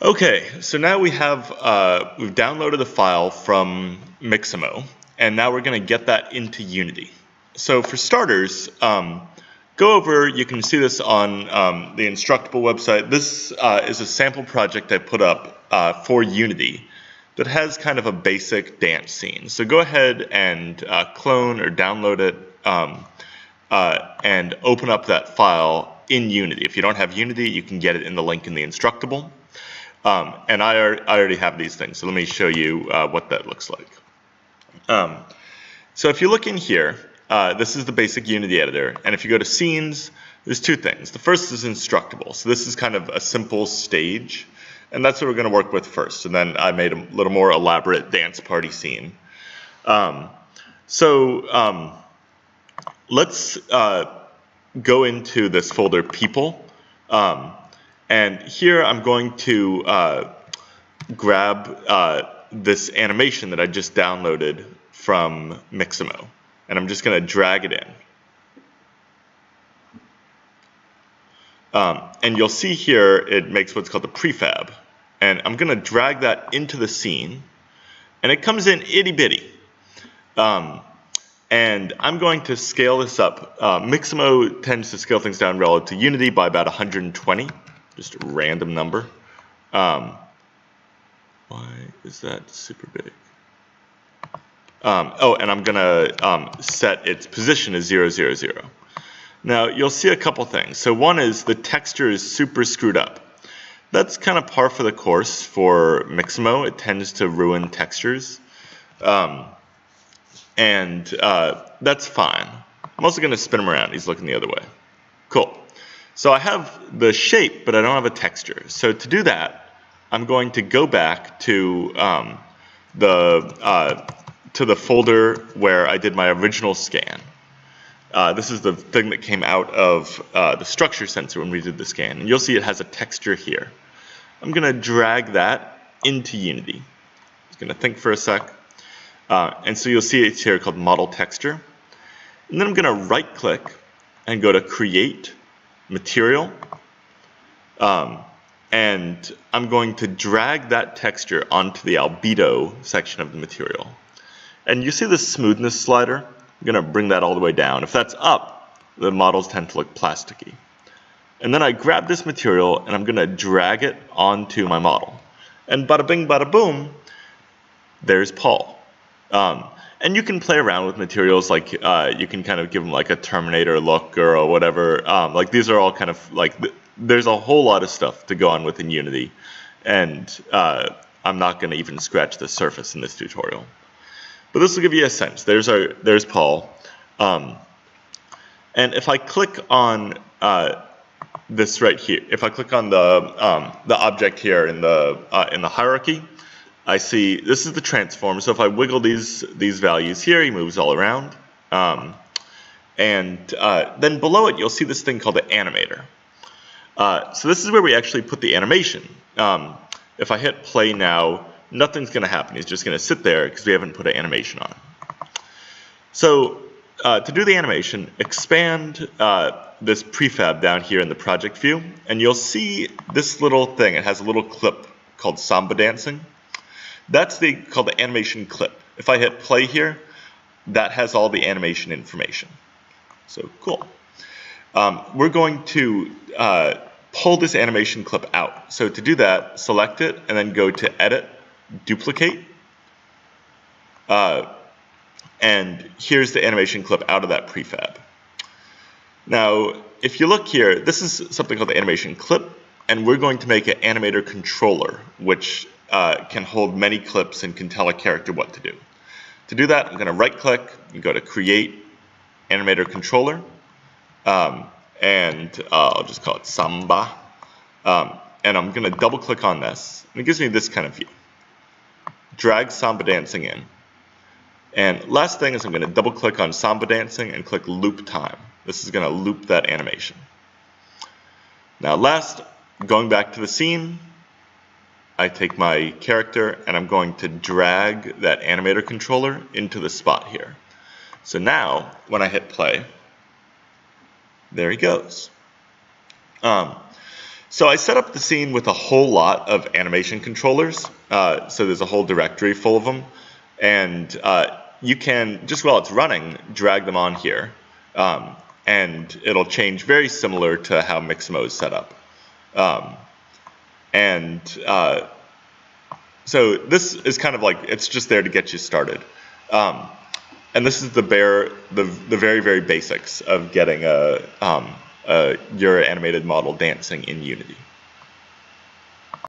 Okay, so now we've downloaded the file from Mixamo, and now we're going to get that into Unity. So for starters, go over, you can see this on the Instructable website. This is a sample project I put up for Unity that has kind of a basic dance scene. So go ahead and clone or download it and open up that file in Unity. If you don't have Unity, you can get it in the link in the Instructable. And I already have these things, so let me show you what that looks like. So if you look in here, this is the basic Unity editor, and if you go to scenes, there's two things. The first is Instructable, so this is kind of a simple stage, and that's what we're going to work with first, and then I made a little more elaborate dance party scene. Let's go into this folder People. And here I'm going to grab this animation that I just downloaded from Mixamo, and I'm just going to drag it in. And you'll see here it makes what's called a prefab, and I'm going to drag that into the scene, and it comes in itty bitty. And I'm going to scale this up. Mixamo tends to scale things down relative to Unity by about 120. Just a random number. Why is that super big? Oh, and I'm going to set its position as 0, 0, 0. Now, you'll see a couple things. So one is the texture is super screwed up. That's kind of par for the course for Mixamo. It tends to ruin textures. And that's fine. I'm also going to spin him around. He's looking the other way. Cool. So I have the shape, but I don't have a texture. So to do that, I'm going to go back to the folder where I did my original scan. This is the thing that came out of the structure sensor when we did the scan. And you'll see it has a texture here. I'm going to drag that into Unity. Just going to think for a sec. And so you'll see it's here called Model Texture. And then I'm going to right-click and go to Create Material, and I'm going to drag that texture onto the albedo section of the material. And you see the smoothness slider? I'm going to bring that all the way down. If that's up, the models tend to look plasticky. And then I grab this material and I'm going to drag it onto my model. And bada bing, bada boom, there's Paul. And you can play around with materials, like you can kind of give them like a Terminator look or whatever. Like these are all kind of like, there's a whole lot of stuff to go on with in Unity, and I'm not going to even scratch the surface in this tutorial. But this will give you a sense. There's Paul, and if I click on this right here, if I click on the object here in the hierarchy, I see this is the transform. So if I wiggle these values here, he moves all around. Then below it, you'll see this thing called the animator. So this is where we actually put the animation. If I hit play now, nothing's going to happen. He's just going to sit there because we haven't put an animation on. So to do the animation, expand this prefab down here in the project view, and you'll see this little thing. It has a little clip called Samba Dancing. That's called the animation clip. If I hit play here, that has all the animation information. So cool. We're going to pull this animation clip out. So to do that, select it and then go to Edit, Duplicate. And here's the animation clip out of that prefab. Now, if you look here, this is something called the animation clip, and we're going to make an animator controller, which can hold many clips and can tell a character what to do. To do that, I'm going to right-click and go to Create Animator Controller, and I'll just call it Samba. And I'm going to double-click on this, and it gives me this kind of view. Drag Samba Dancing in. And last thing is I'm going to double-click on Samba Dancing and click Loop Time. This is going to loop that animation. Now last, going back to the scene, I take my character and I'm going to drag that animator controller into the spot here. So now, when I hit play, there he goes. So I set up the scene with a whole lot of animation controllers. So there's a whole directory full of them. And you can, just while it's running, drag them on here. And it'll change very similar to how Mixamo is set up. So this is kind of like, it's just there to get you started. And this is the very, very basics of getting your animated model dancing in Unity.